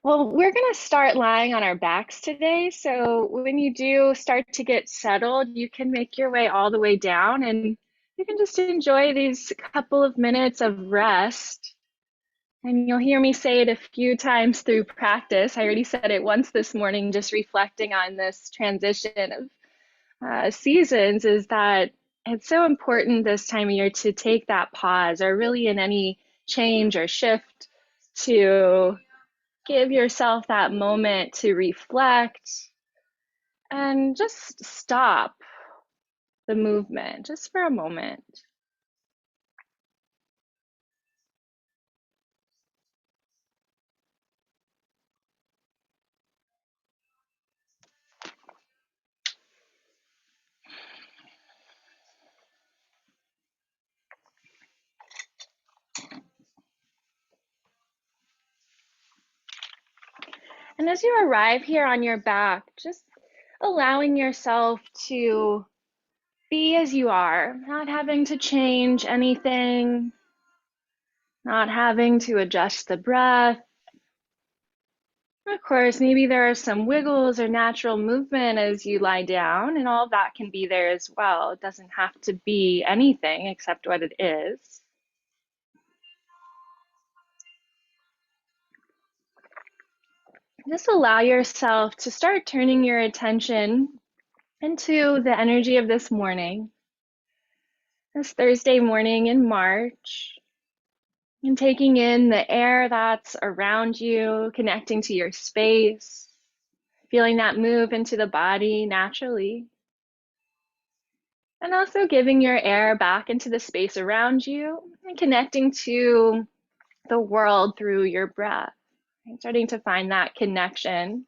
Well, we're going to start lying on our backs today. So when you do start to get settled, you can make your way all the way down and you can just enjoy these couple of minutes of rest. And you'll hear me say it a few times through practice. I already said it once this morning, just reflecting on this transition of seasons, is that it's so important this time of year to take that pause, or really in any change or shift, to give yourself that moment to reflect and just stop the movement just for a moment. And as you arrive here on your back, just allowing yourself to be as you are, not having to change anything, not having to adjust the breath. Of course, maybe there are some wiggles or natural movement as you lie down, and all of that can be there as well. It doesn't have to be anything except what it is. Just allow yourself to start turning your attention into the energy of this morning, this Thursday morning in March, and taking in the air that's around you, connecting to your space, feeling that move into the body naturally, and also giving your air back into the space around you and connecting to the world through your breath. And starting to find that connection.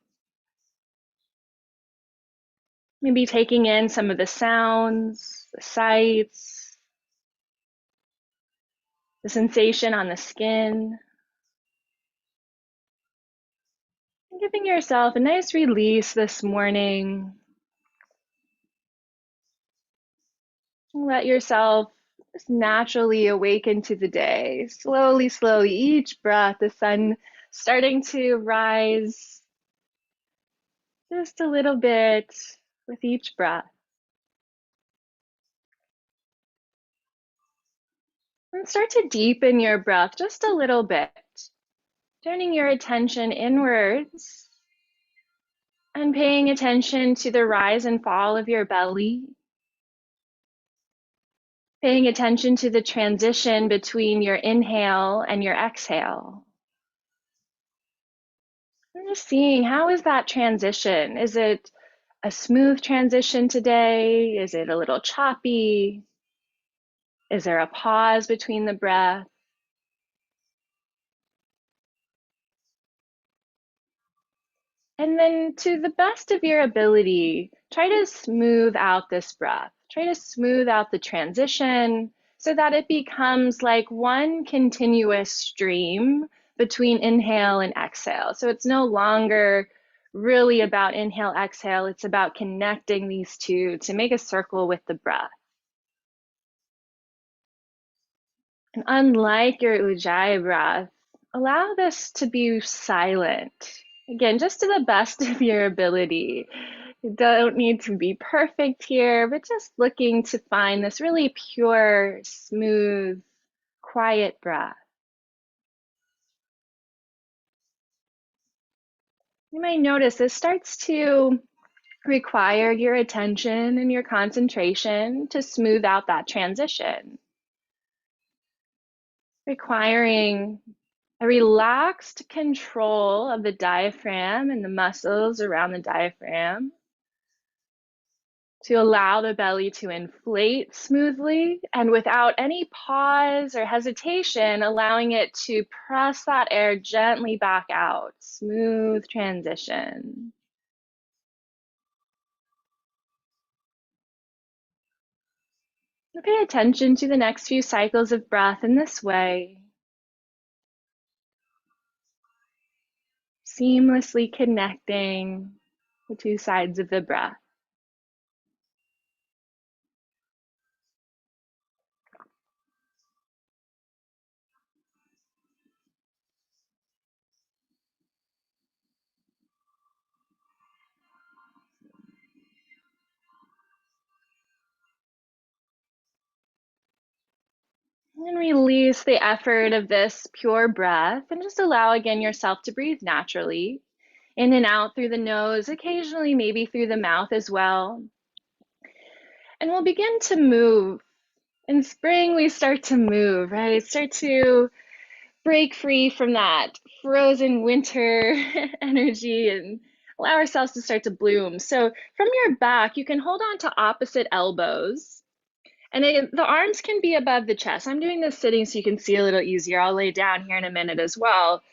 Maybe taking in some of the sounds, the sights, the sensation on the skin. And giving yourself a nice release this morning. Let yourself just naturally awaken to the day. Slowly, slowly, each breath, the sun starting to rise just a little bit with each breath. And start to deepen your breath just a little bit, turning your attention inwards and paying attention to the rise and fall of your belly, paying attention to the transition between your inhale and your exhale. And just seeing, how is that transition? Is it a smooth transition today? Is it a little choppy? Is there a pause between the breath? And then, to the best of your ability, try to smooth out this breath. Try to smooth out the transition so that it becomes like one continuous stream between inhale and exhale. So it's no longer really about inhale, exhale. It's about connecting these two to make a circle with the breath. And unlike your Ujjayi breath, allow this to be silent. Again, just to the best of your ability. You don't need to be perfect here, but just looking to find this really pure, smooth, quiet breath. You may notice this starts to require your attention and your concentration to smooth out that transition, requiring a relaxed control of the diaphragm and the muscles around the diaphragm to allow the belly to inflate smoothly and without any pause or hesitation, allowing it to press that air gently back out. Smooth transition. Pay attention to the next few cycles of breath in this way, seamlessly connecting the two sides of the breath. And release the effort of this pure breath and just allow again yourself to breathe naturally in and out through the nose, occasionally maybe through the mouth as well. And we'll begin to move. In spring, we start to move, right? Start to break free from that frozen winter energy and allow ourselves to start to bloom. So from your back, you can hold on to opposite elbows. And the arms can be above the chest. I'm doing this sitting so you can see a little easier. I'll lay down here in a minute as well.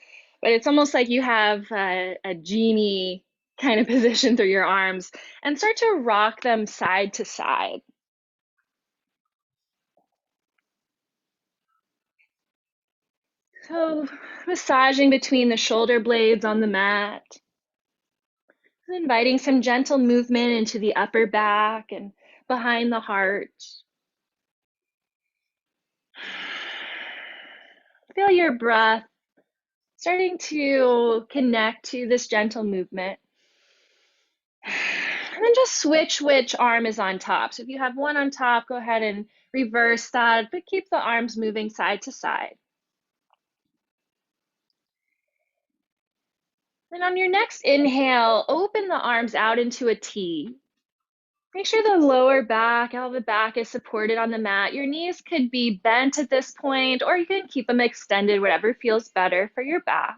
But it's almost like you have a genie kind of position through your arms and start to rock them side to side. So massaging between the shoulder blades on the mat, inviting some gentle movement into the upper back and behind the heart. Feel your breath starting to connect to this gentle movement. And then just switch which arm is on top. So if you have one on top, go ahead and reverse that, but keep the arms moving side to side. And on your next inhale, open the arms out into a T. Make sure the lower back, all the back is supported on the mat. Your knees could be bent at this point, or you can keep them extended, whatever feels better for your back.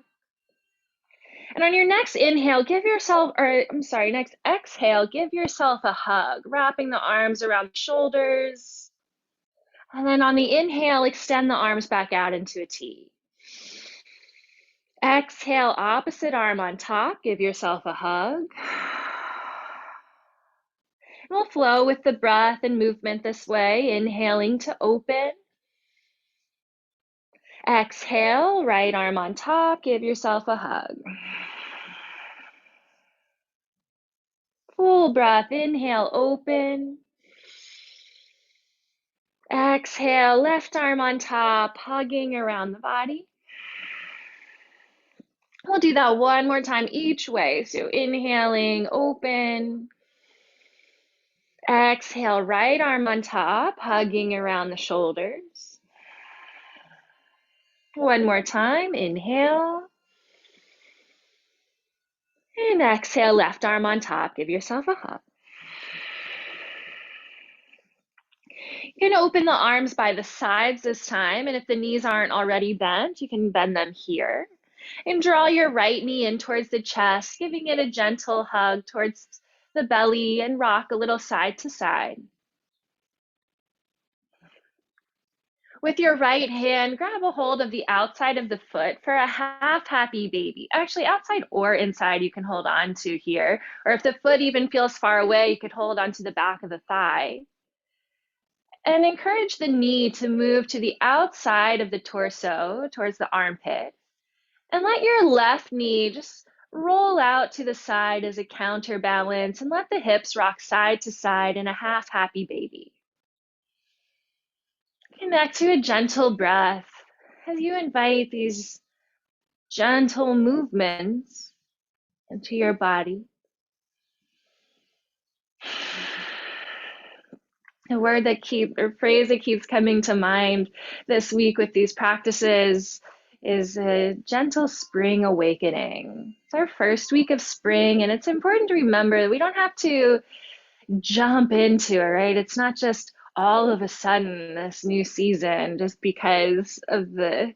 And on your next inhale, next exhale, give yourself a hug, wrapping the arms around the shoulders. And then on the inhale, extend the arms back out into a T. Exhale, opposite arm on top, give yourself a hug. We'll flow with the breath and movement this way, inhaling to open. Exhale, right arm on top, give yourself a hug. Full breath, inhale, open. Exhale, left arm on top, hugging around the body. We'll do that one more time each way. So inhaling, open. Exhale, right arm on top, hugging around the shoulders. One more time, inhale. And exhale, left arm on top, give yourself a hug. You can open the arms by the sides this time, and if the knees aren't already bent, you can bend them here. And draw your right knee in towards the chest, giving it a gentle hug towards the belly and rock a little side to side. With your right hand, grab a hold of the outside of the foot for a half happy baby. Actually, outside or inside, you can hold on to here. Or if the foot even feels far away, you could hold on to the back of the thigh. And encourage the knee to move to the outside of the torso, towards the armpit. And let your left knee just roll out to the side as a counterbalance and let the hips rock side to side in a half happy baby. Connect to a gentle breath as you invite these gentle movements into your body. A phrase that keeps coming to mind this week with these practices is a gentle spring awakening. It's our first week of spring, and it's important to remember that we don't have to jump into it, right? It's not just all of a sudden this new season just because of the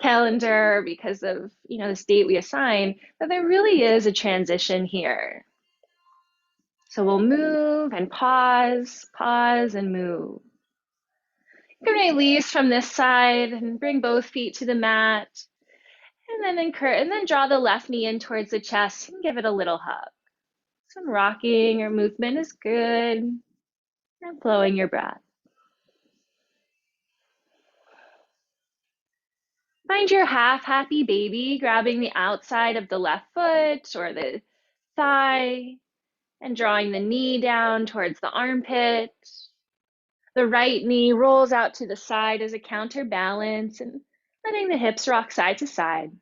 calendar, because of this date we assign, but there really is a transition here. So we'll move and pause and move. You can release from this side and bring both feet to the mat, and then draw the left knee in towards the chest and give it a little hug. Some rocking or movement is good, and flowing your breath. Find your half happy baby, grabbing the outside of the left foot or the thigh and drawing the knee down towards the armpit. The right knee rolls out to the side as a counterbalance and letting the hips rock side to side.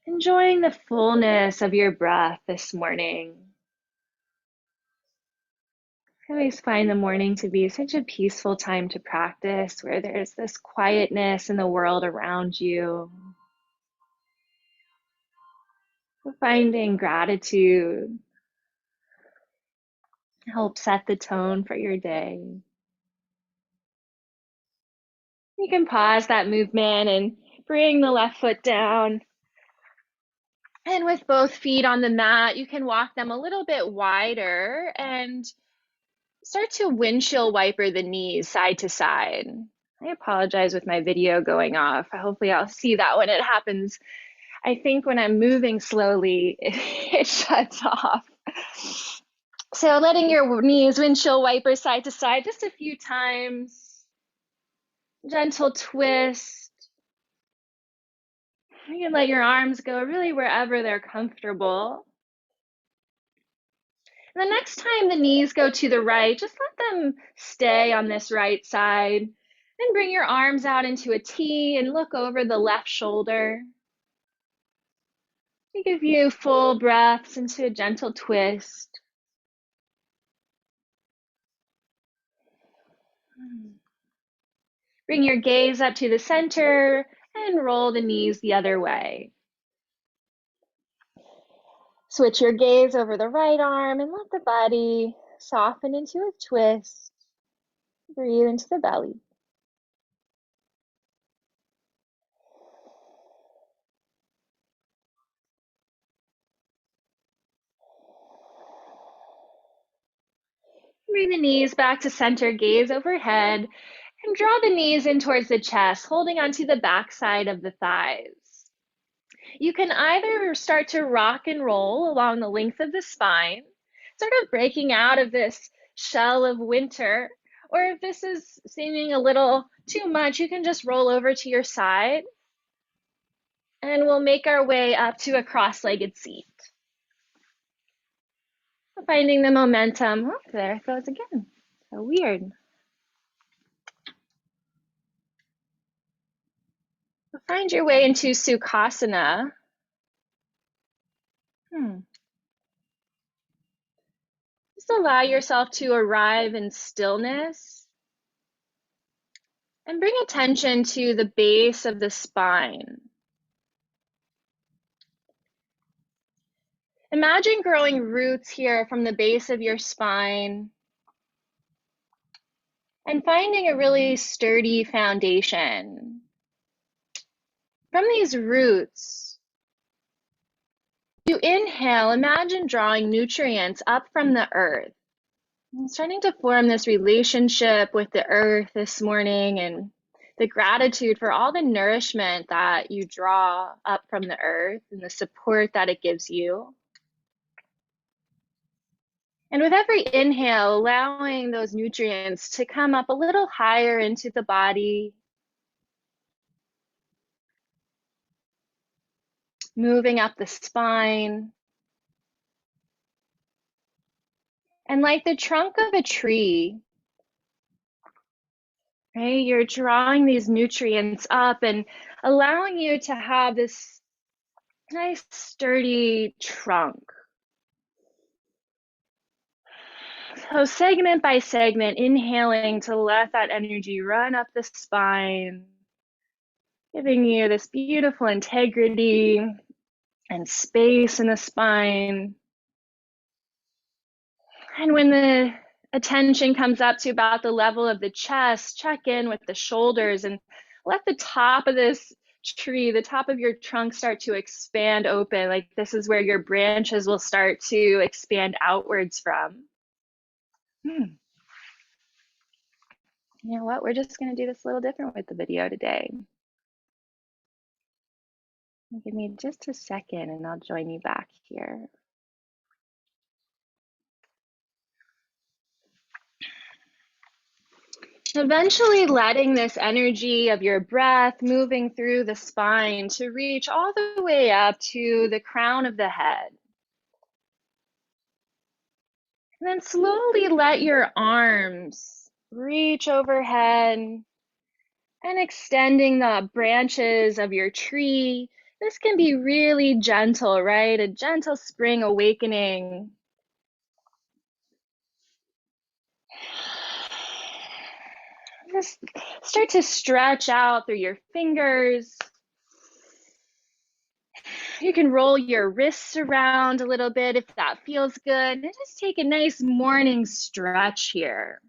Enjoying the fullness of your breath this morning. I always find the morning to be such a peaceful time to practice where there's this quietness in the world around you. Finding gratitude helps set the tone for your day. You can pause that movement and bring the left foot down. And with both feet on the mat, you can walk them a little bit wider and start to windshield wiper the knees side to side. I apologize with my video going off. Hopefully I'll see that when it happens. I think when I'm moving slowly, it shuts off. So letting your knees windshield wiper side to side just a few times. Gentle twist. You can let your arms go really wherever they're comfortable. And the next time the knees go to the right, just let them stay on this right side. Then bring your arms out into a T and look over the left shoulder. You give you full breaths into a gentle twist. Bring your gaze up to the center and roll the knees the other way. Switch your gaze over the right arm and let the body soften into a twist. Breathe into the belly. Bring the knees back to center, gaze overhead, and draw the knees in towards the chest, holding onto the back side of the thighs. You can either start to rock and roll along the length of the spine, sort of breaking out of this shell of winter, or if this is seeming a little too much, you can just roll over to your side, and we'll make our way up to a cross-legged seat. Finding the momentum. Oh, there it goes again. So weird. Find your way into Sukhasana. Just allow yourself to arrive in stillness and bring attention to the base of the spine. Imagine growing roots here from the base of your spine and finding a really sturdy foundation. From these roots, you inhale, imagine drawing nutrients up from the earth. I'm starting to form this relationship with the earth this morning and the gratitude for all the nourishment that you draw up from the earth and the support that it gives you. And with every inhale, allowing those nutrients to come up a little higher into the body, moving up the spine. And like the trunk of a tree, right? You're drawing these nutrients up and allowing you to have this nice sturdy trunk. So segment by segment, inhaling to let that energy run up the spine, giving you this beautiful integrity and space in the spine. And when the attention comes up to about the level of the chest, check in with the shoulders and let the top of this tree, the top of your trunk start to expand open. Like this is where your branches will start to expand outwards from. You know what? We're just going to do this a little different with the video today. Give me just a second and I'll join you back here. Eventually letting this energy of your breath moving through the spine to reach all the way up to the crown of the head. And then slowly let your arms reach overhead and extending the branches of your tree. This can be really gentle, right? A gentle spring awakening. Just start to stretch out through your fingers. You can roll your wrists around a little bit if that feels good. And just take a nice morning stretch here.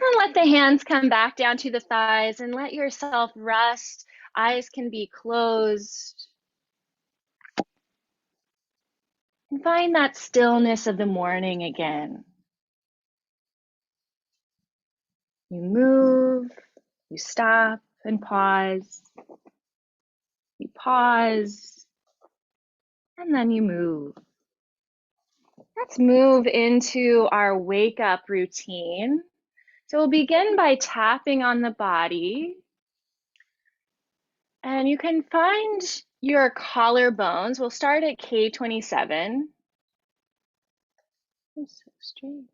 And let the hands come back down to the thighs and let yourself rest. Eyes can be closed. And find that stillness of the morning again. You move, you stop and pause. You pause, and then you move. Let's move into our wake up routine. So we'll begin by tapping on the body. And you can find your collarbones. We'll start at K27. That's so strange.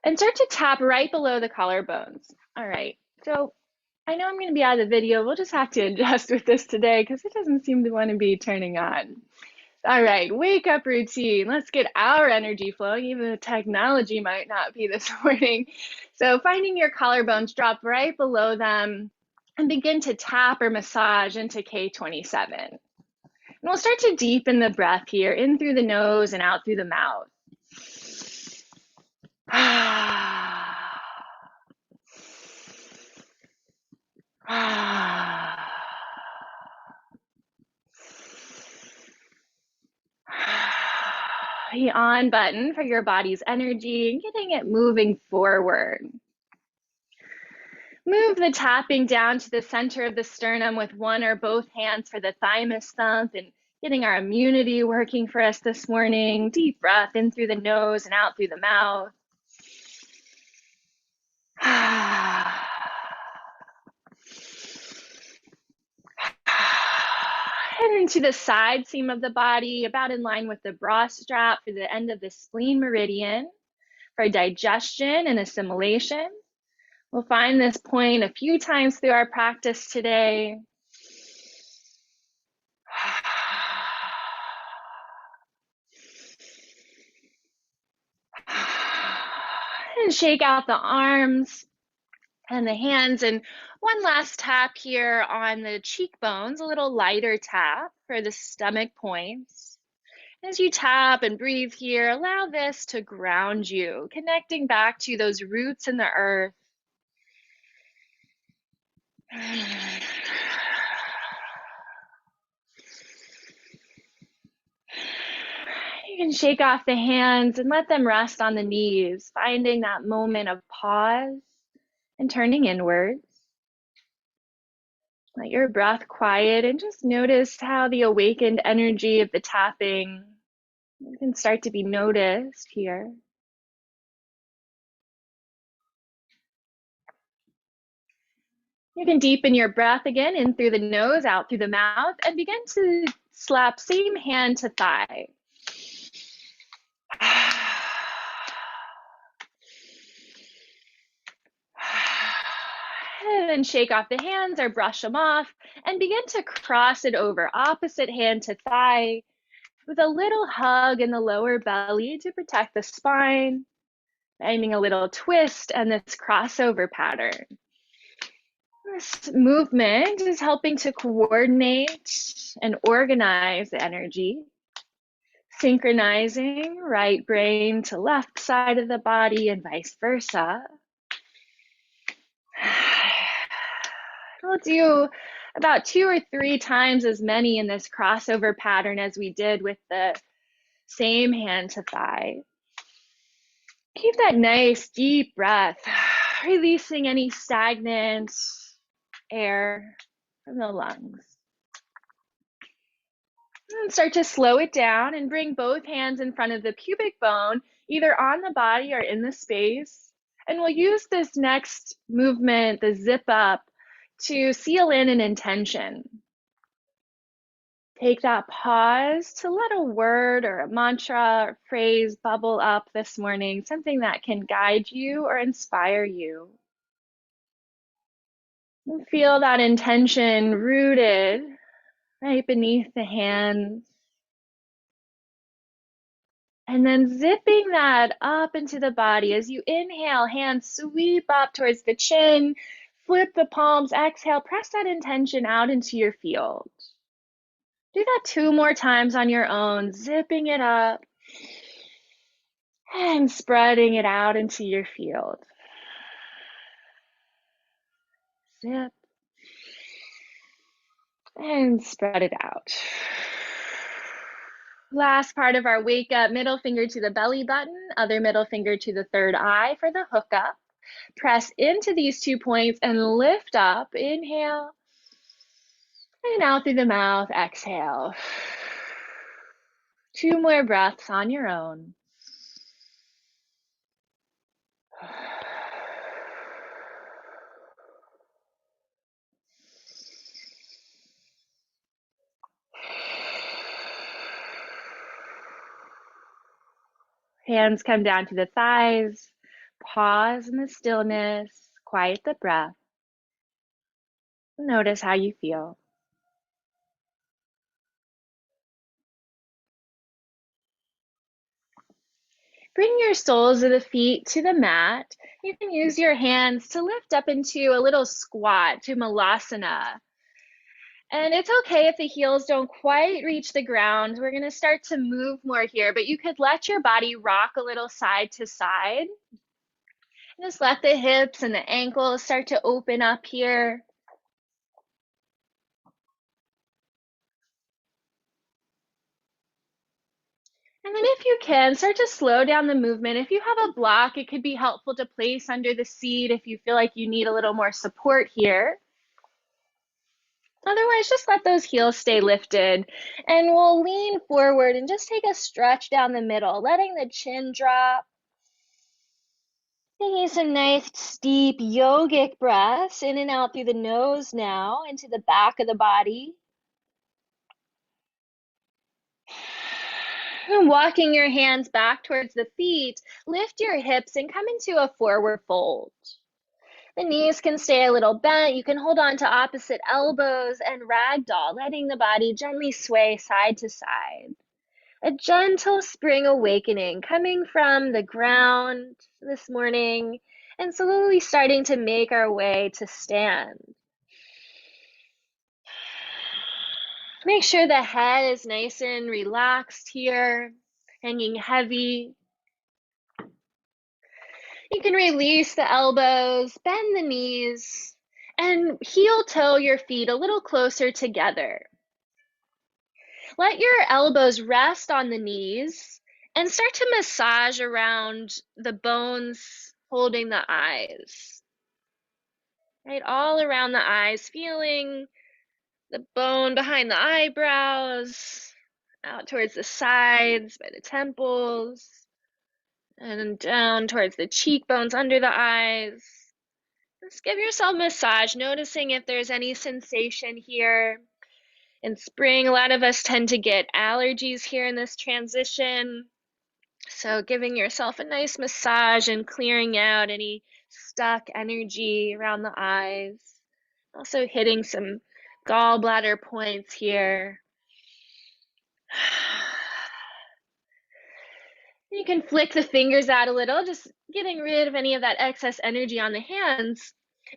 And start to tap right below the collarbones. All right, so I know I'm going to be out of the video. We'll just have to adjust with this today because it doesn't seem to want to be turning on. All right, wake up routine. Let's get our energy flowing. Even the technology might not be this morning. So finding your collarbones, drop right below them and begin to tap or massage into K27. And we'll start to deepen the breath here, in through the nose and out through the mouth. The on button for your body's energy and getting it moving forward. Move the tapping down to the center of the sternum with one or both hands for the thymus thump and getting our immunity working for us this morning. Deep breath in through the nose and out through the mouth. And into the side seam of the body, about in line with the bra strap for the end of the spleen meridian for digestion and assimilation. We'll find this point a few times through our practice today. And shake out the arms and the hands. And one last tap here on the cheekbones, a little lighter tap for the stomach points. As you tap and breathe here, allow this to ground you, connecting back to those roots in the earth. You can shake off the hands and let them rest on the knees, finding that moment of pause and turning inwards. Let your breath quiet and just notice how the awakened energy of the tapping can start to be noticed here. You can deepen your breath again, in through the nose, out through the mouth, and begin to slap same hand to thigh. And then shake off the hands or brush them off and begin to cross it over, opposite hand to thigh, with a little hug in the lower belly to protect the spine, finding a little twist and this crossover pattern. This movement is helping to coordinate and organize the energy, synchronizing right brain to left side of the body and vice versa. We'll do about 2 or 3 times as many in this crossover pattern as we did with the same hand to thigh. Keep that nice deep breath, releasing any stagnant air from the lungs. And start to slow it down and bring both hands in front of the pubic bone, either on the body or in the space. And we'll use this next movement, the zip up, to seal in an intention. Take that pause to let a word or a mantra or phrase bubble up this morning, something that can guide you or inspire you. And feel that intention rooted right beneath the hands. And then zipping that up into the body. As you inhale, hands sweep up towards the chin, flip the palms, exhale, press that intention out into your field. Do that 2 more times on your own, zipping it up and spreading it out into your field. Zip and spread it out. Last part of our wake up, middle finger to the belly button, other middle finger to the third eye for the hookup. Press into these 2 points and lift up. Inhale. And out through the mouth, exhale. 2 more breaths on your own. Hands come down to the thighs. Pause in the stillness. Quiet the breath. Notice how you feel. Bring your soles of the feet to the mat. You can use your hands to lift up into a little squat, to Malasana. And it's okay if the heels don't quite reach the ground. We're going to start to move more here, but you could let your body rock a little side to side. Just let the hips and the ankles start to open up here. And then if you can, start to slow down the movement. If you have a block, it could be helpful to place under the seat if you feel like you need a little more support here. Otherwise, just let those heels stay lifted. And we'll lean forward and just take a stretch down the middle, letting the chin drop. Taking some nice, deep yogic breaths in and out through the nose now, into the back of the body. And walking your hands back towards the feet, lift your hips and come into a forward fold. The knees can stay a little bent. You can hold on to opposite elbows and ragdoll, letting the body gently sway side to side. A gentle spring awakening coming from the ground this morning and slowly starting to make our way to stand. Make sure the head is nice and relaxed here, hanging heavy. You can release the elbows, bend the knees, and heel toe your feet a little closer together. Let your elbows rest on the knees and start to massage around the bones holding the eyes. Right, all around the eyes, feeling the bone behind the eyebrows, out towards the sides by the temples, and down towards the cheekbones under the eyes. Just give yourself a massage, noticing if there's any sensation here. In spring, a lot of us tend to get allergies here in this transition. So giving yourself a nice massage and clearing out any stuck energy around the eyes. Also hitting some gallbladder points here. You can flick the fingers out a little, just getting rid of any of that excess energy on the hands.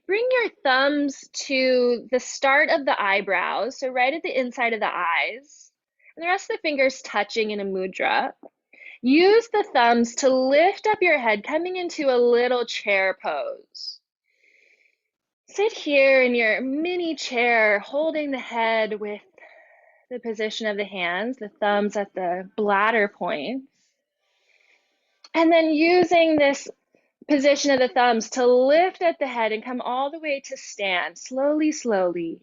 Bring your thumbs to the start of the eyebrows, so right at the inside of the eyes, and the rest of the fingers touching in a mudra. Use the thumbs to lift up your head, coming into a little chair pose. Sit here in your mini chair, holding the head with the position of the hands, the thumbs at the bladder points. And then using this position of the thumbs to lift at the head and come all the way to stand, slowly, slowly.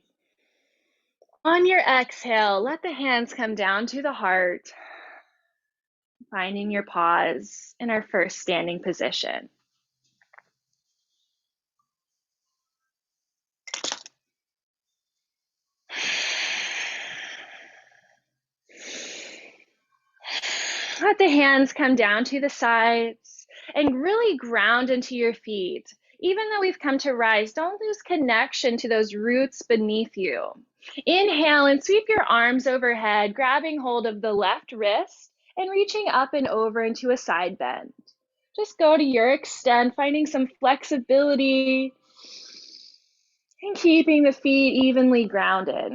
On your exhale, let the hands come down to the heart, finding your pause in our first standing position. Let the hands come down to the sides and really ground into your feet. Even though we've come to rise, don't lose connection to those roots beneath you. Inhale and sweep your arms overhead, grabbing hold of the left wrist and reaching up and over into a side bend. Just go to your extent, finding some flexibility and keeping the feet evenly grounded.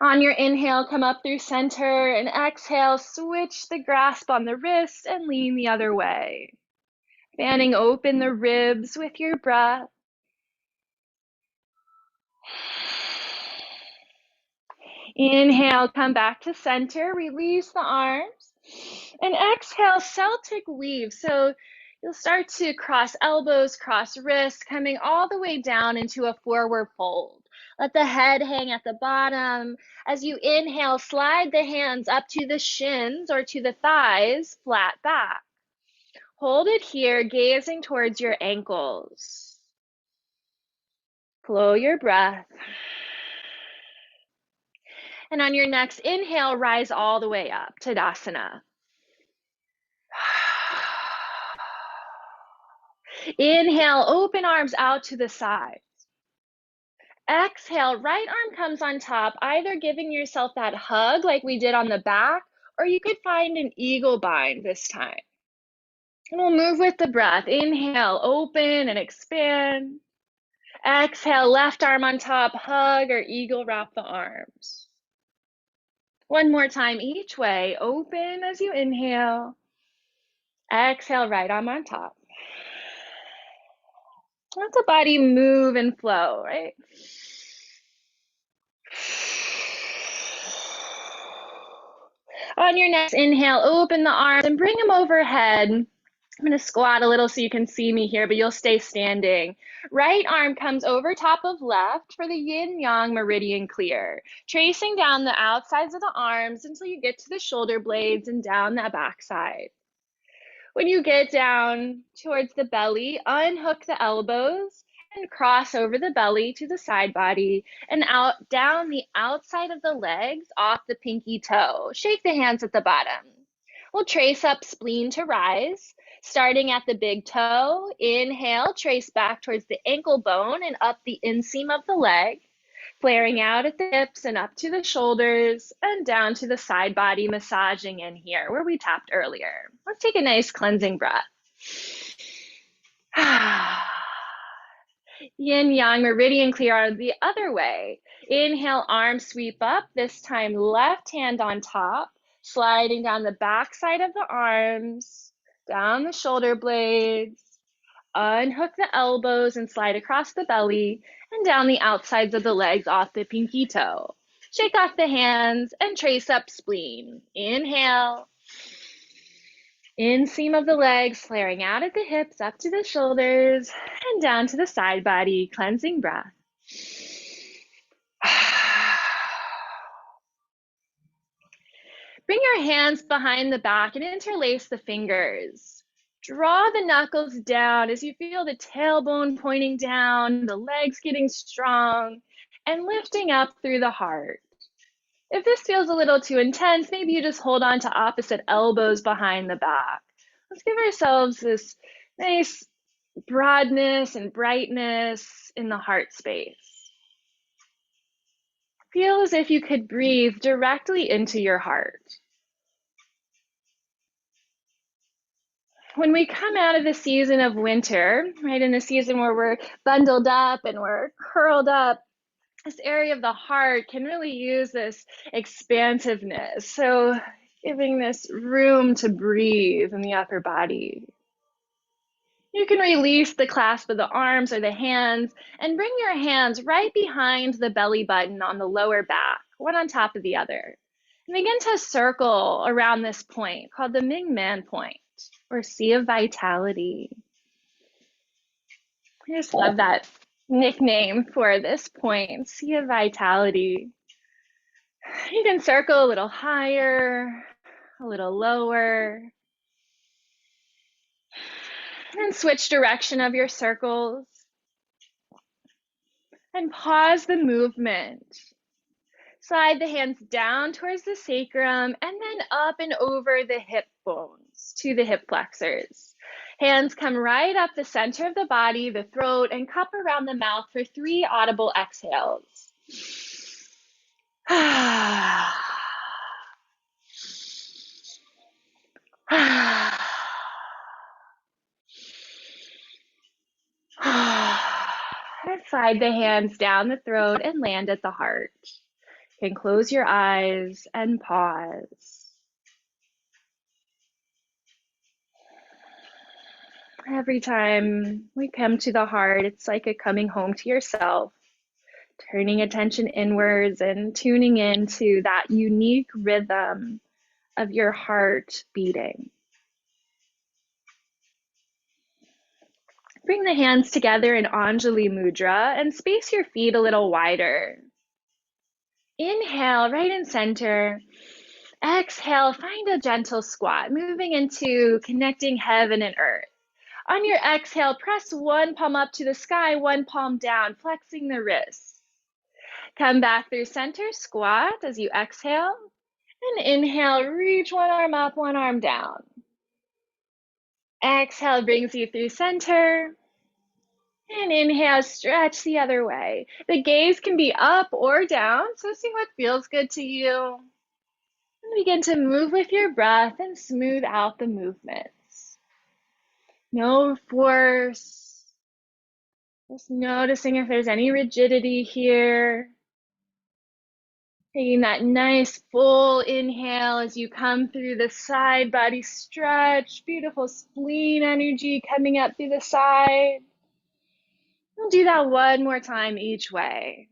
On your inhale, come up through center, and exhale, switch the grasp on the wrist and lean the other way. Fanning open the ribs with your breath. Inhale, come back to center, release the arms, and exhale, Celtic weave. So you'll start to cross elbows, cross wrists, coming all the way down into a forward fold. Let the head hang at the bottom. As you inhale, slide the hands up to the shins or to the thighs, flat back. Hold it here, gazing towards your ankles. Flow your breath. And on your next inhale, rise all the way up, Tadasana. Inhale, open arms out to the side. Exhale, right arm comes on top, either giving yourself that hug like we did on the back, or you could find an eagle bind this time. And we'll move with the breath. Inhale, open and expand. Exhale, left arm on top, hug or eagle wrap the arms. One more time each way. Open as you inhale. Exhale, right arm on top. Let the body move and flow, right? On your next inhale, open the arms and bring them overhead. I'm going to squat a little so you can see me here, but you'll stay standing. Right arm comes over top of left for the yin-yang meridian clear, tracing down the outsides of the arms until you get to the shoulder blades and down the backside. When you get down towards the belly, unhook the elbows and cross over the belly to the side body and out down the outside of the legs off the pinky toe. Shake the hands at the bottom. We'll trace up spleen to rise, starting at the big toe. Inhale, trace back towards the ankle bone and up the inseam of the leg, flaring out at the hips and up to the shoulders and down to the side body, massaging in here where we tapped earlier. Let's take a nice cleansing breath. Yin yang meridian clear the other way. Inhale, arms sweep up, this time left hand on top, sliding down the back side of the arms, down the shoulder blades, unhook the elbows and slide across the belly and down the outsides of the legs off the pinky toe. Shake off the hands and trace up spleen. Inhale. Inseam of the legs, flaring out at the hips, up to the shoulders, and down to the side body, cleansing breath. Bring your hands behind the back and interlace the fingers. Draw the knuckles down as you feel the tailbone pointing down, the legs getting strong, and lifting up through the heart. If this feels a little too intense, maybe you just hold on to opposite elbows behind the back. Let's give ourselves this nice broadness and brightness in the heart space. Feel as if you could breathe directly into your heart. When we come out of the season of winter, right, in the season where we're bundled up and we're curled up, this area of the heart can really use this expansiveness. So giving this room to breathe in the upper body. You can release the clasp of the arms or the hands and bring your hands right behind the belly button on the lower back, one on top of the other. And begin to circle around this point called the Ming Man point or Sea of Vitality. I just love that nickname for this point, Sea of Vitality. You can circle a little higher, a little lower, and switch direction of your circles. And pause the movement. Slide the hands down towards the sacrum and then up and over the hip bones to the hip flexors. Hands come right up the center of the body, the throat, and cup around the mouth for 3 audible exhales. Slide the hands down the throat and land at the heart. You can close your eyes and pause. Every time we come to the heart, it's like a coming home to yourself, turning attention inwards and tuning into that unique rhythm of your heart beating. Bring the hands together in Anjali Mudra and space your feet a little wider. Inhale, right in center. Exhale, find a gentle squat, moving into connecting heaven and earth. On your exhale, press one palm up to the sky, one palm down, flexing the wrists. Come back through center, squat as you exhale. And inhale, reach one arm up, one arm down. Exhale brings you through center. And inhale, stretch the other way. The gaze can be up or down, so see what feels good to you. And begin to move with your breath and smooth out the movements. No force. Just noticing if there's any rigidity here. Taking that nice full inhale as you come through the side body stretch. Beautiful spleen energy coming up through the side. We'll do that one more time each way.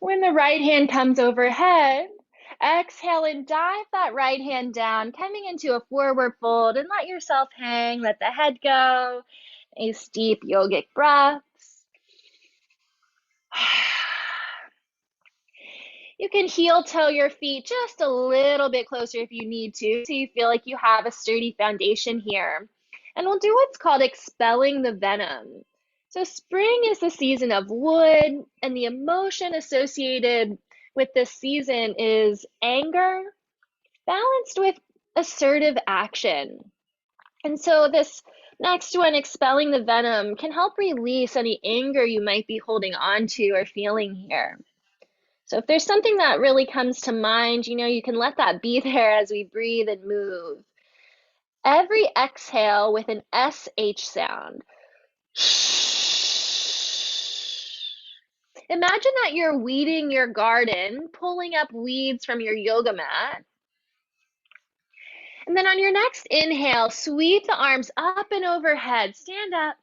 When the right hand comes overhead, exhale and dive that right hand down, coming into a forward fold, and let yourself hang, let the head go. Nice deep yogic breaths. You can heel toe your feet just a little bit closer if you need to, so you feel like you have a sturdy foundation here. And we'll do what's called expelling the venom. So spring is the season of wood, and the emotion associated with this season is anger, balanced with assertive action. And so this next one, expelling the venom, can help release any anger you might be holding on to or feeling here. So if there's something that really comes to mind, you can let that be there as we breathe and move. Every exhale with an SH sound. Imagine that you're weeding your garden, pulling up weeds from your yoga mat. And then on your next inhale, sweep the arms up and overhead. Stand up.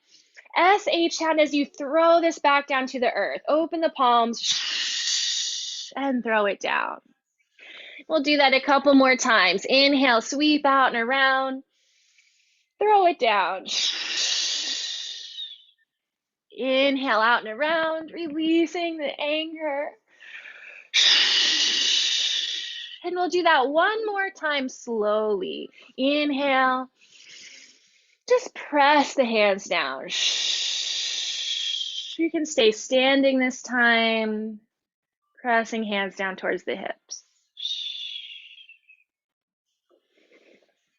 SH sound as you throw this back down to the earth. Open the palms and throw it down. We'll do that a couple more times. Inhale, sweep out and around. Throw it down. Inhale out and around, releasing the anger. And we'll do that one more time slowly. Inhale. Just press the hands down. You can stay standing this time, pressing hands down towards the hips.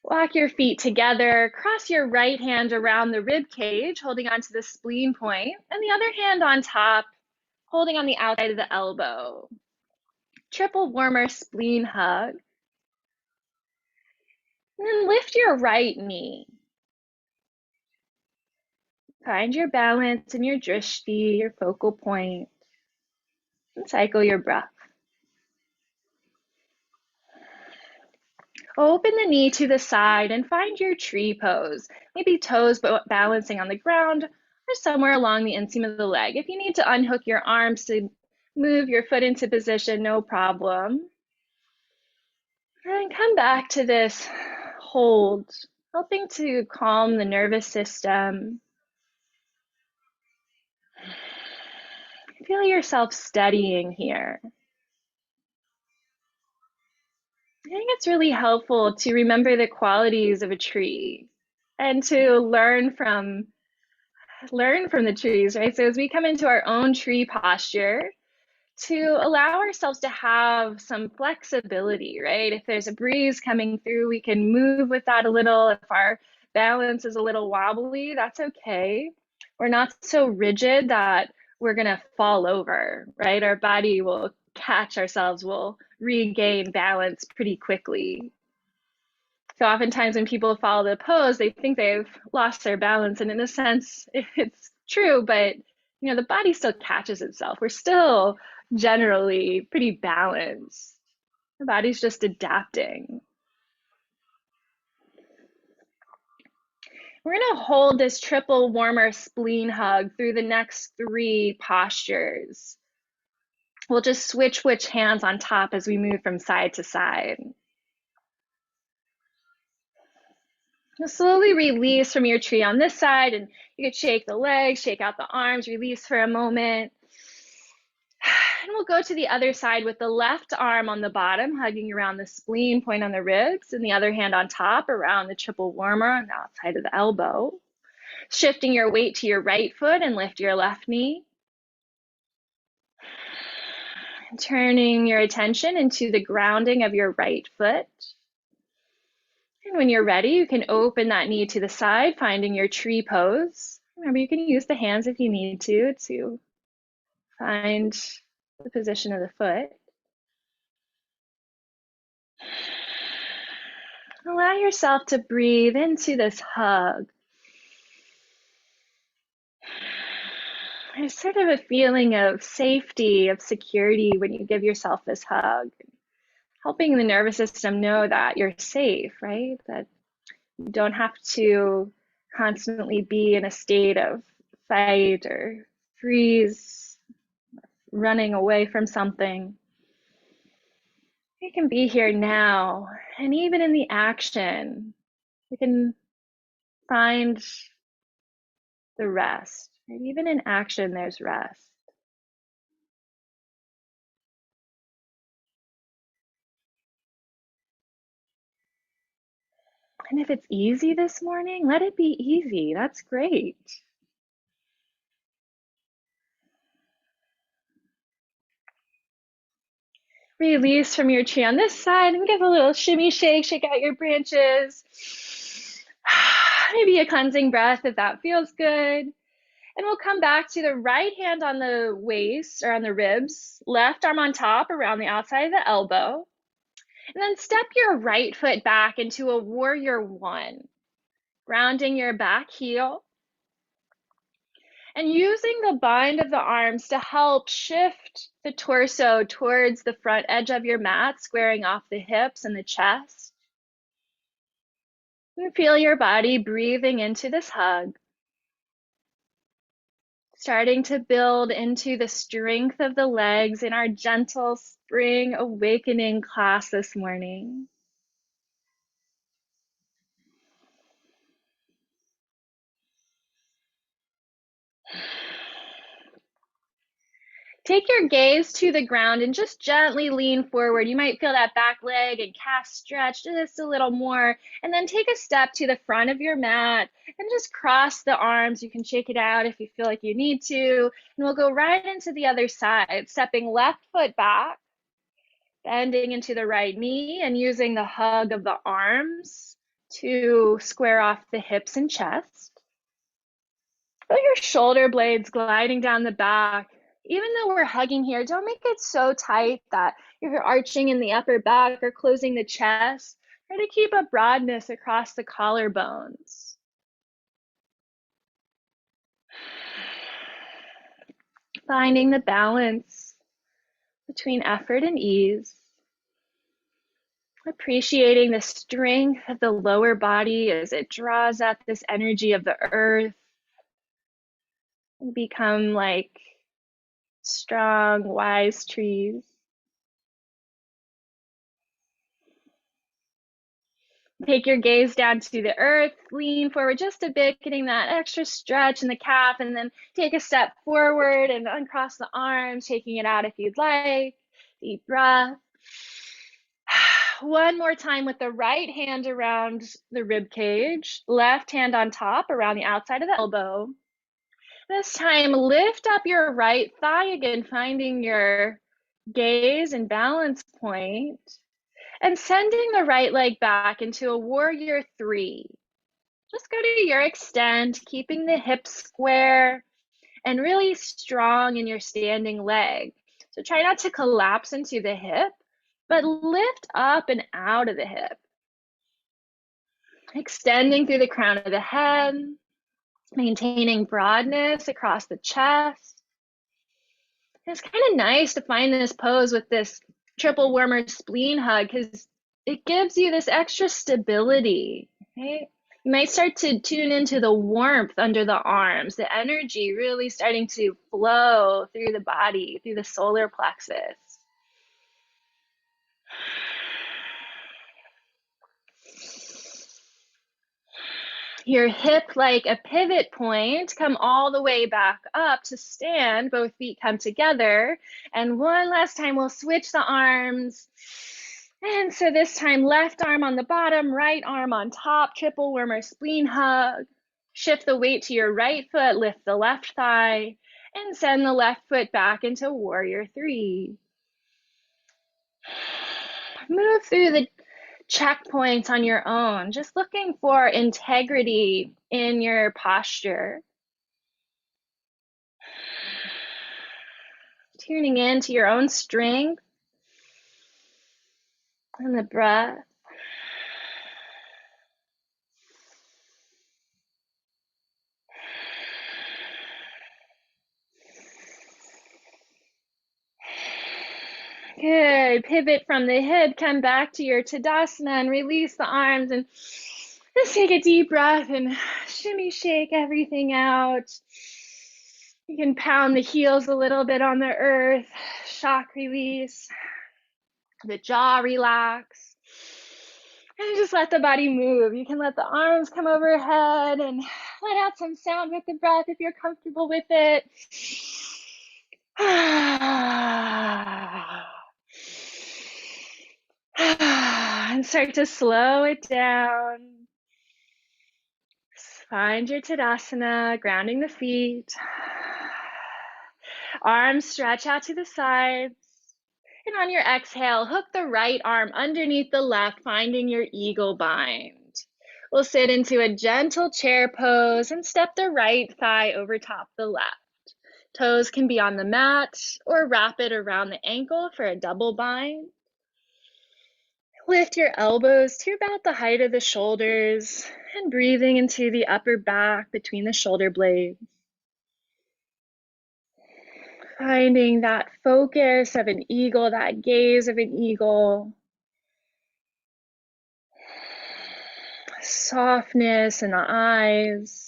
Walk your feet together, cross your right hand around the rib cage, holding onto the spleen point, and the other hand on top, holding on the outside of the elbow. Triple warmer spleen hug. And then lift your right knee. Find your balance and your drishti, your focal point, and cycle your breath. Open the knee to the side and find your tree pose. Maybe toes balancing on the ground or somewhere along the inseam of the leg. If you need to unhook your arms to move your foot into position, no problem. And come back to this hold, helping to calm the nervous system. Feel yourself steadying here. I think it's really helpful to remember the qualities of a tree and to learn from the trees, right? So as we come into our own tree posture, to allow ourselves to have some flexibility, right? If there's a breeze coming through, we can move with that a little. If our balance is a little wobbly, that's okay. We're not so rigid that we're gonna fall over, right? Our body will catch ourselves, will regain balance pretty quickly. So oftentimes when people follow the pose, they think they've lost their balance. And in a sense, it's true, but the body still catches itself. We're still generally pretty balanced. The body's just adapting. We're gonna hold this triple warmer spleen hug through the next 3 postures. We'll just switch which hands on top as we move from side to side. Slowly release from your tree on this side, and you could shake the legs, shake out the arms, release for a moment. And we'll go to the other side with the left arm on the bottom, hugging around the spleen, point on the ribs, and the other hand on top around the triple warmer on the outside of the elbow. Shifting your weight to your right foot and lift your left knee. Turning your attention into the grounding of your right foot. And when you're ready, you can open that knee to the side, finding your tree pose. Remember, you can use the hands if you need to find the position of the foot. Allow yourself to breathe into this hug. There's sort of a feeling of safety, of security when you give yourself this hug, helping the nervous system know that you're safe, right? That you don't have to constantly be in a state of fight or freeze, running away from something. You can be here now, and even in the action, you can find the rest. Right? Even in action, there's rest. And if it's easy this morning, let it be easy. That's great. Release from your tree on this side and give a little shimmy shake, shake out your branches. Maybe a cleansing breath if that feels good. And we'll come back to the right hand on the waist or on the ribs, left arm on top around the outside of the elbow. And then step your right foot back into a warrior one, grounding your back heel. And using the bind of the arms to help shift the torso towards the front edge of your mat, squaring off the hips and the chest. And feel your body breathing into this hug. Starting to build into the strength of the legs in our gentle spring awakening class this morning. Take your gaze to the ground and just gently lean forward. You might feel that back leg and calf stretch just a little more. And then take a step to the front of your mat and just cross the arms. You can shake it out if you feel like you need to. And we'll go right into the other side, stepping left foot back, bending into the right knee and using the hug of the arms to square off the hips and chest. Feel your shoulder blades gliding down the back. Even though we're hugging here, don't make it so tight that you're arching in the upper back or closing the chest. Try to keep a broadness across the collarbones. Finding the balance between effort and ease. Appreciating the strength of the lower body as it draws out this energy of the earth and become like strong, wise trees. Take your gaze down to the earth, lean forward just a bit, getting that extra stretch in the calf, and then take a step forward and uncross the arms, taking it out if you'd like. Deep breath. One more time with the right hand around the rib cage, left hand on top around the outside of the elbow. This time, lift up your right thigh again, finding your gaze and balance point, and sending the right leg back into a warrior three. Just go to your extent, keeping the hips square and really strong in your standing leg. So try not to collapse into the hip, but lift up and out of the hip. Extending through the crown of the head, maintaining broadness across the chest. It's kind of nice to find this pose with this triple warmer spleen hug because it gives you this extra stability, right? You might start to tune into the warmth under the arms, the energy really starting to flow through the body, through the solar plexus. Your hip like a pivot point, come all the way back up to stand, both feet come together. And one last time, we'll switch the arms. And so this time, left arm on the bottom, right arm on top, triple warmer spleen hug. Shift the weight to your right foot, lift the left thigh, and send the left foot back into warrior three. Move through the checkpoints on your own, just looking for integrity in your posture. Tuning into your own strength and the breath. Good. Pivot from the hip, come back to your Tadasana and release the arms and just take a deep breath and shimmy shake everything out. You can pound the heels a little bit on the earth, shock release, the jaw relax, and just let the body move. You can let the arms come overhead and let out some sound with the breath if you're comfortable with it. And start to slow it down. Find your Tadasana, grounding the feet. Arms stretch out to the sides. And on your exhale, hook the right arm underneath the left, finding your eagle bind. We'll sit into a gentle chair pose and step the right thigh over top the left. Toes can be on the mat or wrap it around the ankle for a double bind. Lift your elbows to about the height of the shoulders and breathing into the upper back between the shoulder blades. Finding that focus of an eagle, that gaze of an eagle. Softness in the eyes.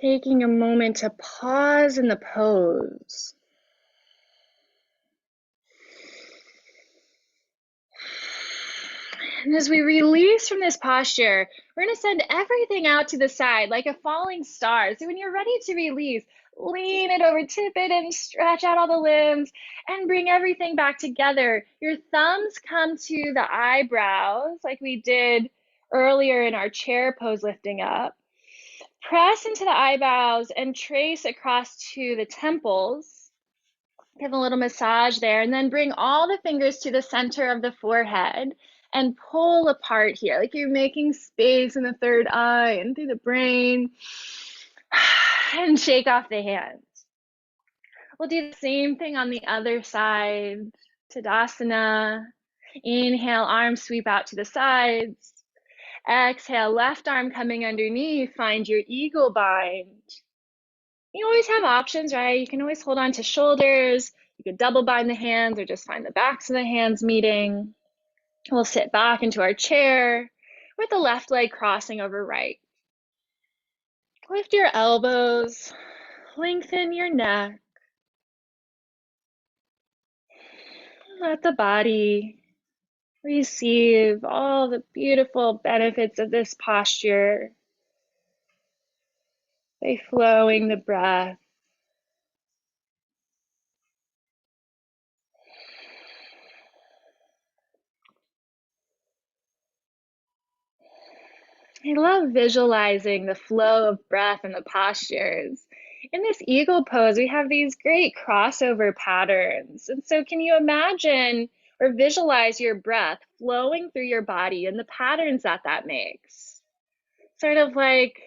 Taking a moment to pause in the pose. And as we release from this posture, we're going to send everything out to the side like a falling star. So when you're ready to release, lean it over, tip it, and stretch out all the limbs and bring everything back together. Your thumbs come to the eyebrows like we did earlier in our chair pose, lifting up. Press into the eyebrows and trace across to the temples. Give a little massage there, and then bring all the fingers to the center of the forehead and pull apart here, like you're making space in the third eye and through the brain. And shake off the hands. We'll do the same thing on the other side. Tadasana. Inhale, arms sweep out to the sides. Exhale, left arm coming underneath. Find your eagle bind. You always have options, right? You can always hold on to shoulders. You could double bind the hands or just find the backs of the hands meeting. We'll sit back into our chair with the left leg crossing over right. Lift your elbows, lengthen your neck. Let the body receive all the beautiful benefits of this posture by flowing the breath. I love visualizing the flow of breath and the postures. In this eagle pose, we have these great crossover patterns. And so, can you imagine or visualize your breath flowing through your body and the patterns that that makes? Sort of like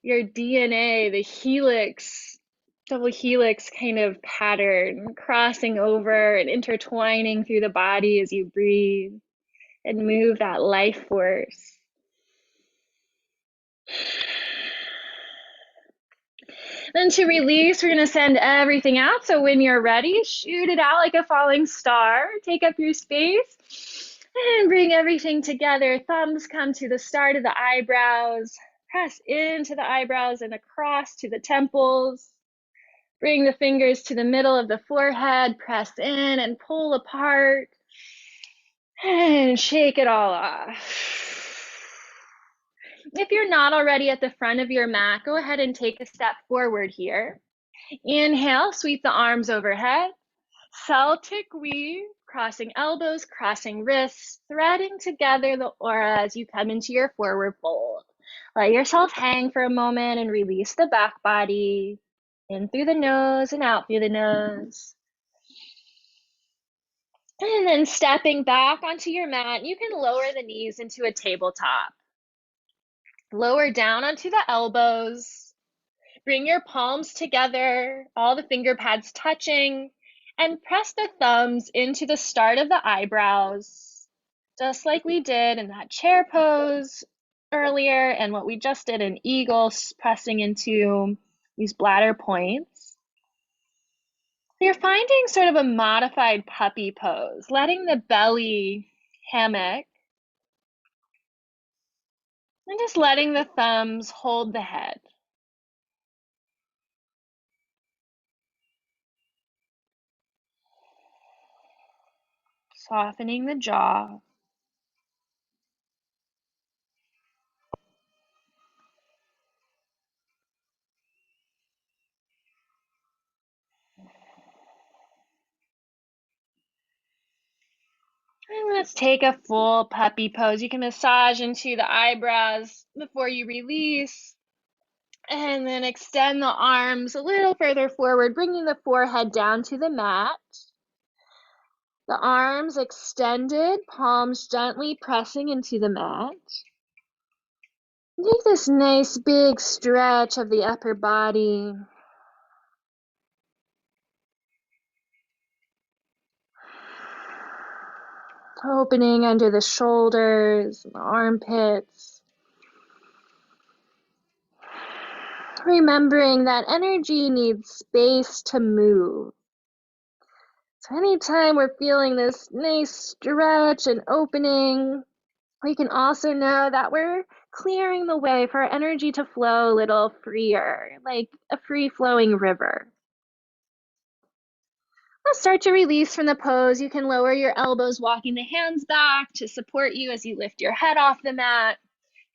your DNA, the helix, double helix kind of pattern, crossing over and intertwining through the body as you breathe and move that life force. Then to release, we're going to send everything out. So when you're ready, shoot it out like a falling star. Take up your space and bring everything together. Thumbs come to the start of the eyebrows. Press into the eyebrows and across to the temples. Bring the fingers to the middle of the forehead. Press in and pull apart. And shake it all off. If you're not already at the front of your mat, go ahead and take a step forward here. Inhale, sweep the arms overhead. Celtic weave, crossing elbows, crossing wrists, threading together the aura as you come into your forward fold. Let yourself hang for a moment and release the back body. In through the nose and out through the nose. And then stepping back onto your mat, you can lower the knees into a tabletop. Lower down onto the elbows. Bring your palms together, all the finger pads touching, and press the thumbs into the start of the eyebrows, just like we did in that chair pose earlier and what we just did in eagles, pressing into these bladder points. You're finding sort of a modified puppy pose, letting the belly hammock and just letting the thumbs hold the head. Softening the jaw. And let's take a full puppy pose. You can massage into the eyebrows before you release. And then extend the arms a little further forward, bringing the forehead down to the mat. The arms extended, palms gently pressing into the mat. Take this nice big stretch of the upper body. Opening under the shoulders, the armpits. Remembering that energy needs space to move. So anytime we're feeling this nice stretch and opening, we can also know that we're clearing the way for our energy to flow a little freer, like a free-flowing river. Let's start to release from the pose. You can lower your elbows, walking the hands back to support you as you lift your head off the mat.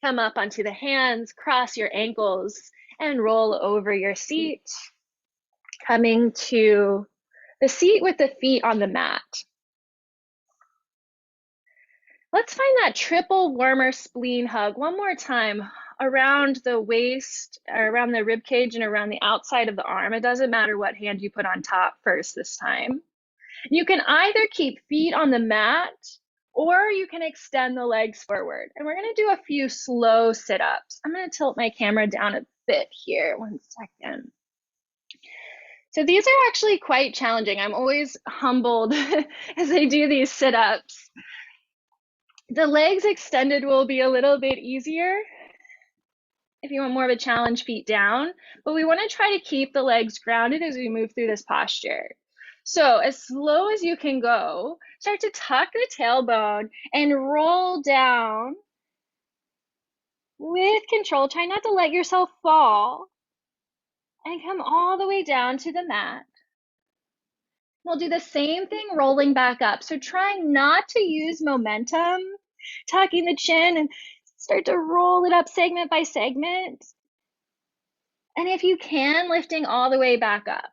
Come up onto the hands, cross your ankles, and roll over your seat. Coming to the seat with the feet on the mat. Let's find that triple warmer spleen hug one more time around the waist, around the rib cage, and around the outside of the arm. It doesn't matter what hand you put on top first this time. You can either keep feet on the mat or you can extend the legs forward. And we're going to do a few slow sit-ups. I'm going to tilt my camera down a bit here. 1 second. So these are actually quite challenging. I'm always humbled as I do these sit-ups. The legs extended will be a little bit easier if you want more of a challenge, feet down, but we want to try to keep the legs grounded as we move through this posture. So as slow as you can go, start to tuck the tailbone and roll down with control. Try not to let yourself fall and come all the way down to the mat. We'll do the same thing rolling back up. So trying not to use momentum, tucking the chin and start to roll it up segment by segment. And if you can, lifting all the way back up.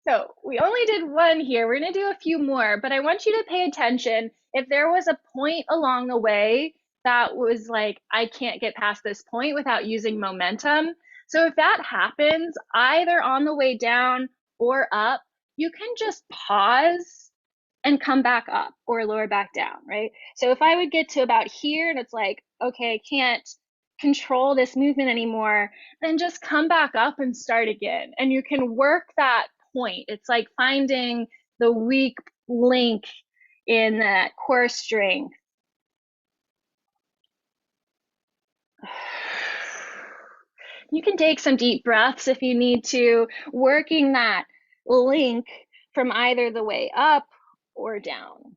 So we only did one here. We're going to do a few more, but I want you to pay attention. If there was a point along the way that was like, I can't get past this point without using momentum. So if that happens, either on the way down or up, you can just pause and come back up or lower back down, right? So if I would get to about here and it's like, okay, I can't control this movement anymore, then just come back up and start again. And you can work that point. It's like finding the weak link in that core strength. You can take some deep breaths if you need to, working that link from either the way up or down.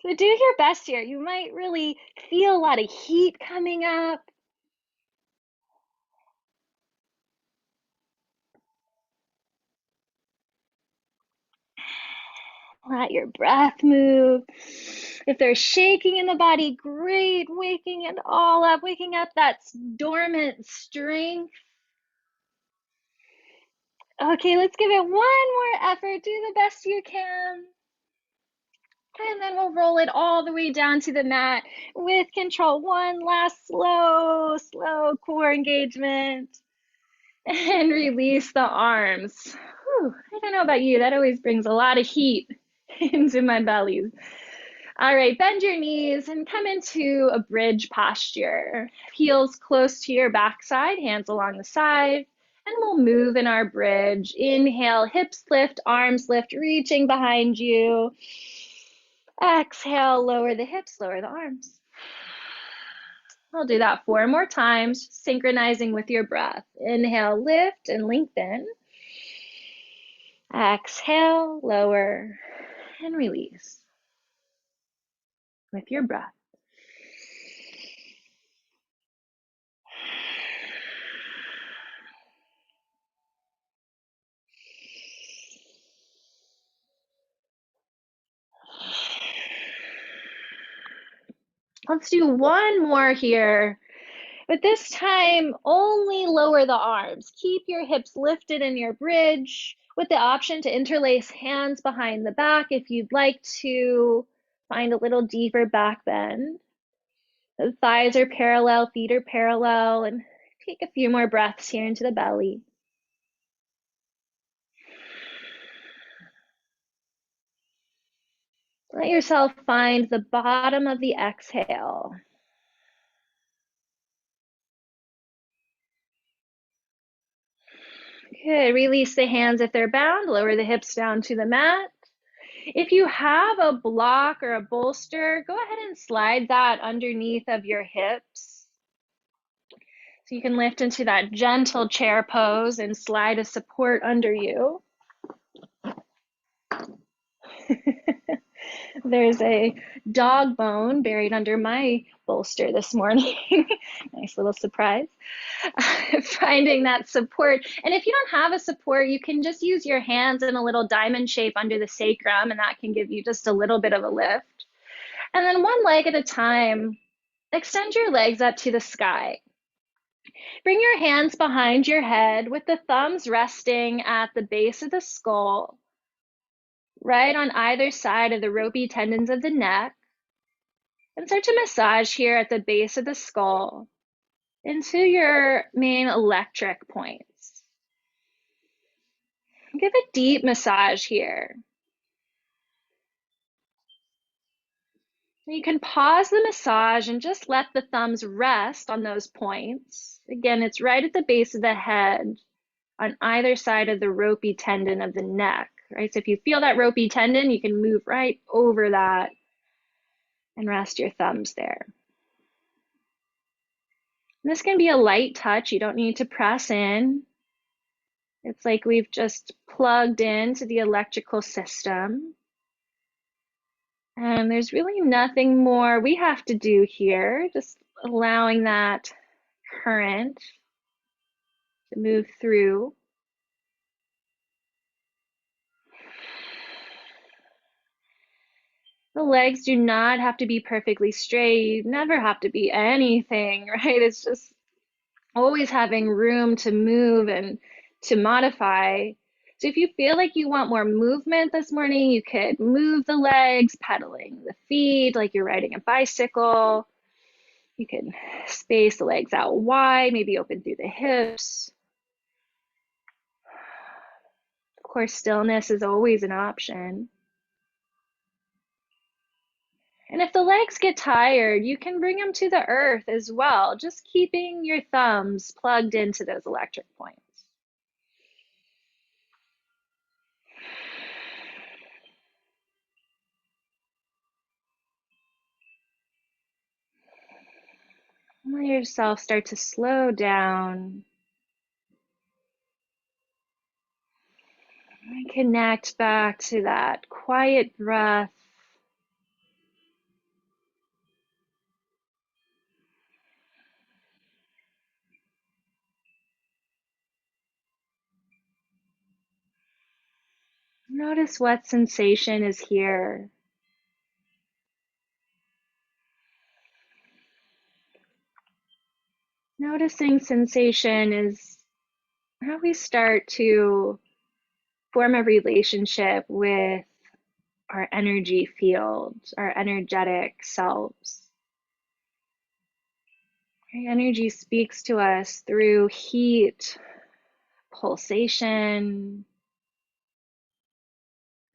So do your best here. You might really feel a lot of heat coming up. Let your breath move. If there's shaking in the body, great. Waking it all up, waking up that dormant strength. Okay, let's give it one more effort. Do the best you can. And then we'll roll it all the way down to the mat with control. One last slow core engagement. And release the arms. Whew, I don't know about you, that always brings a lot of heat into my belly. All right, bend your knees and come into a bridge posture. Heels close to your backside, hands along the side, and we'll move in our bridge. Inhale, hips lift, arms lift, reaching behind you. Exhale, lower the hips, lower the arms. I'll do that 4 more times, synchronizing with your breath. Inhale, lift and lengthen. Exhale, lower and release with your breath. Let's do one more here, but this time only lower the arms. Keep your hips lifted in your bridge with the option to interlace hands behind the back if you'd like to find a little deeper back bend. The thighs are parallel, feet are parallel, and take a few more breaths here into the belly. Let yourself find the bottom of the exhale. Good. Release the hands if they're bound. Lower the hips down to the mat. If you have a block or a bolster, go ahead and slide that underneath of your hips. So you can lift into that gentle chair pose and slide a support under you. There's a dog bone buried under my bolster this morning. Nice little surprise. Finding that support. And if you don't have a support, you can just use your hands in a little diamond shape under the sacrum, and that can give you just a little bit of a lift. And then one leg at a time, extend your legs up to the sky. Bring your hands behind your head with the thumbs resting at the base of the skull, right on either side of the ropey tendons of the neck, and start to massage here at the base of the skull into your main electric points. Give a deep massage here. You can pause the massage and just let the thumbs rest on those points. Again, it's right at the base of the head on either side of the ropey tendon of the neck, right? So if you feel that ropey tendon, you can move right over that and rest your thumbs there. And this can be a light touch. You don't need to press in. It's like we've just plugged into the electrical system. And there's really nothing more we have to do here, just allowing that current to move through. The legs do not have to be perfectly straight. You never have to be anything, right? It's just always having room to move and to modify. So if you feel like you want more movement this morning, you could move the legs, pedaling the feet like you're riding a bicycle. You can space the legs out wide, maybe open through the hips. Of course, stillness is always an option. And if the legs get tired, you can bring them to the earth as well, just keeping your thumbs plugged into those electric points. Let yourself start to slow down and connect back to that quiet breath. Notice what sensation is here. Noticing sensation is how we start to form a relationship with our energy field, our energetic selves. Our energy speaks to us through heat, pulsation,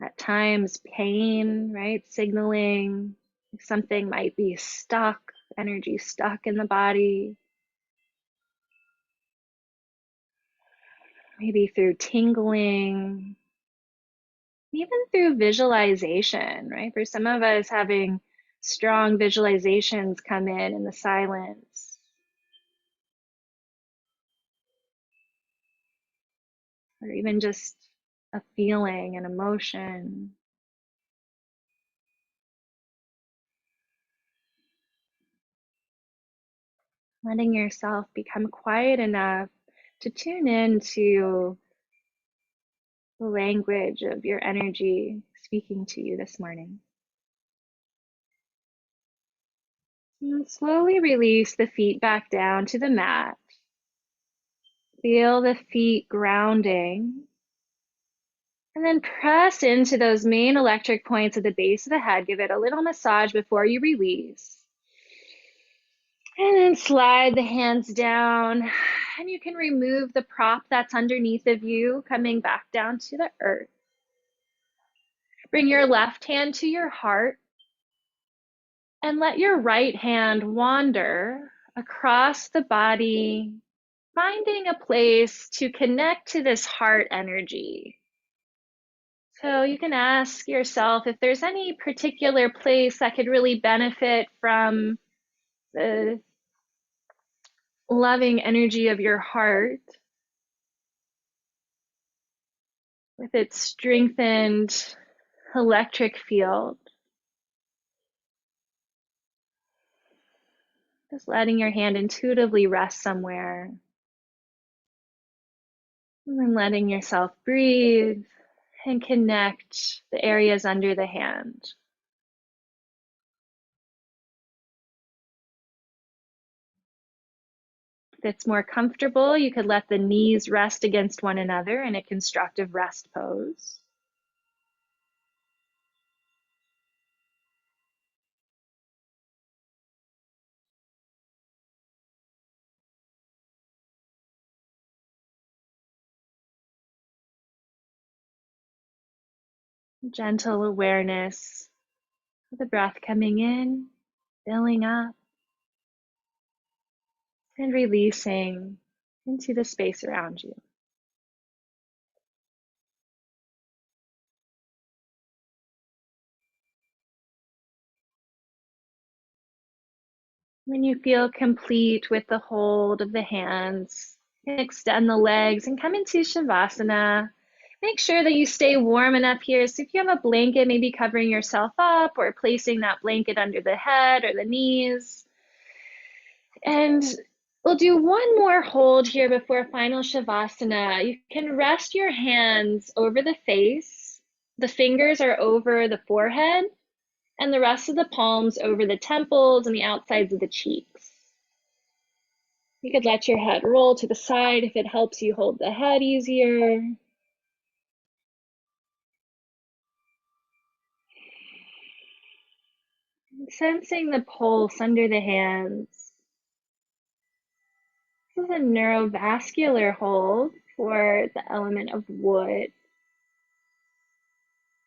at times pain, right? Signaling something might be stuck, energy stuck in the body. Maybe through tingling, even through visualization, right? For some of us, having strong visualizations come in the silence. Or even just a feeling, an emotion. Letting yourself become quiet enough to tune in to the language of your energy speaking to you this morning. And slowly release the feet back down to the mat. Feel the feet grounding. And then press into those main electric points at the base of the head. Give it a little massage before you release. And then slide the hands down. And you can remove the prop that's underneath of you, coming back down to the earth. Bring your left hand to your heart. And let your right hand wander across the body, finding a place to connect to this heart energy. So you can ask yourself if there's any particular place that could really benefit from the loving energy of your heart with its strengthened electric field. Just letting your hand intuitively rest somewhere. And then letting yourself breathe and connect the areas under the hand. If it's more comfortable, you could let the knees rest against one another in a constructive rest pose. Gentle awareness of the breath coming in, filling up, and releasing into the space around you. When you feel complete with the hold of the hands, extend the legs and come into Shavasana. Make sure that you stay warm enough here. So if you have a blanket, maybe covering yourself up or placing that blanket under the head or the knees. And we'll do one more hold here before final Shavasana. You can rest your hands over the face. The fingers are over the forehead and the rest of the palms over the temples and the outsides of the cheeks. You could let your head roll to the side if it helps you hold the head easier. Sensing the pulse under the hands. This is a neurovascular hold for the element of wood,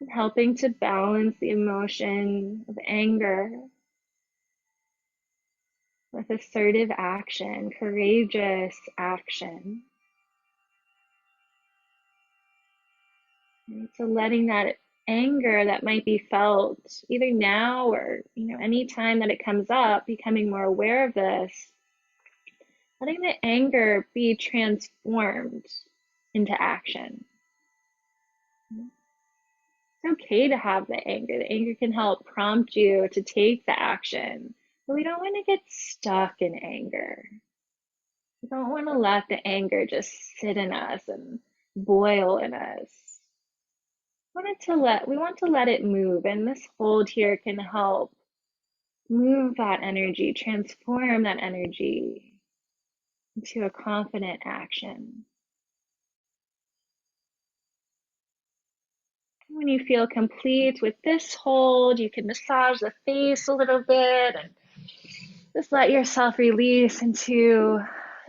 helping to balance the emotion of anger with assertive action, courageous action. And so letting that anger that might be felt either now or any time that it comes up, becoming more aware of this, letting the anger be transformed into action. It's okay to have the anger. The anger can help prompt you to take the action, but we don't want to get stuck in anger. We don't want to let the anger just sit in us and boil in us. We want to let it move, and this hold here can help move that energy, transform that energy into a confident action. When you feel complete with this hold, you can massage the face a little bit and just let yourself release into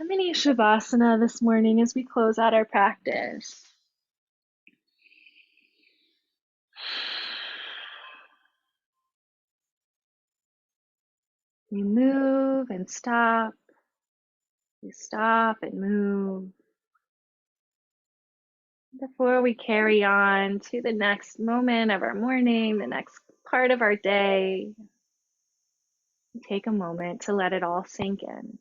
a mini Shavasana this morning as we close out our practice. You move and stop. You stop and move. Before we carry on to the next moment of our morning, the next part of our day, take a moment to let it all sink in.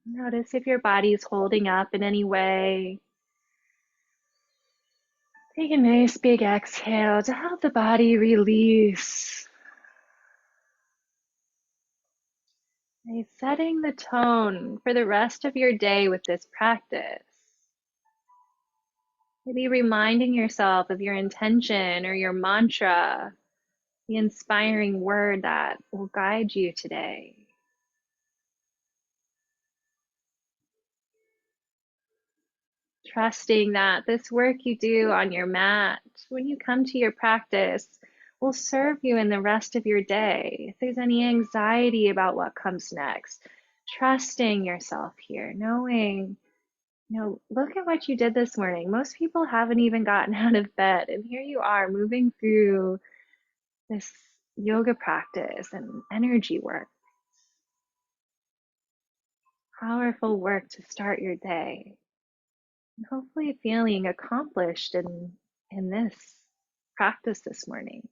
Notice if your body's holding up in any way. Take a nice big exhale to help the body release. Setting the tone for the rest of your day with this practice. Maybe reminding yourself of your intention or your mantra, the inspiring word that will guide you today. Trusting that this work you do on your mat, when you come to your practice, will serve you in the rest of your day. If there's any anxiety about what comes next, trusting yourself here, knowing, look at what you did this morning. Most people haven't even gotten out of bed, and here you are moving through this yoga practice and energy work. Powerful work to start your day. And hopefully feeling accomplished in this practice this morning.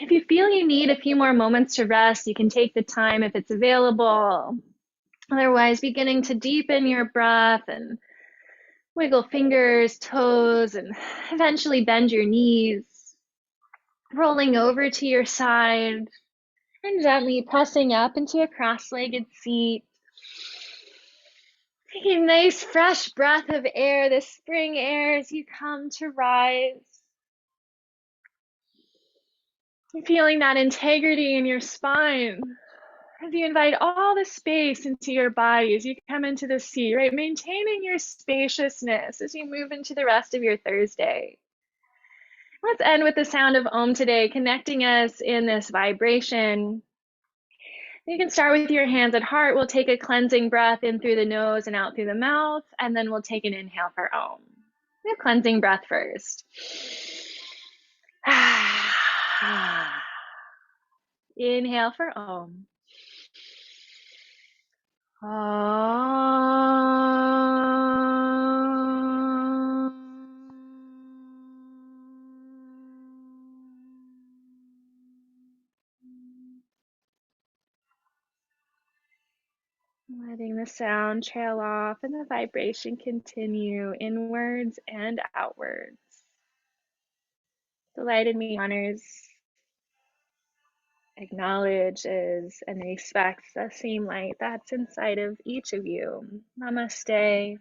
If you feel you need a few more moments to rest, you can take the time if it's available. Otherwise, beginning to deepen your breath and wiggle fingers, toes, and eventually bend your knees. Rolling over to your side and gently pressing up into a cross-legged seat. Taking a nice fresh breath of air, the spring air, as you come to rise. Feeling that integrity in your spine as you invite all the space into your body as you come into the seat, right? Maintaining your spaciousness as you move into the rest of your Thursday. Let's end with the sound of Om today, connecting us in this vibration. You can start with your hands at heart. We'll take a cleansing breath in through the nose and out through the mouth, and then we'll take an inhale for Om. The cleansing breath first. Inhale for Om. Letting the sound trail off and the vibration continue inwards and outwards. Delighted me honors. acknowledges and respects the same light that's inside of each of you. Namaste.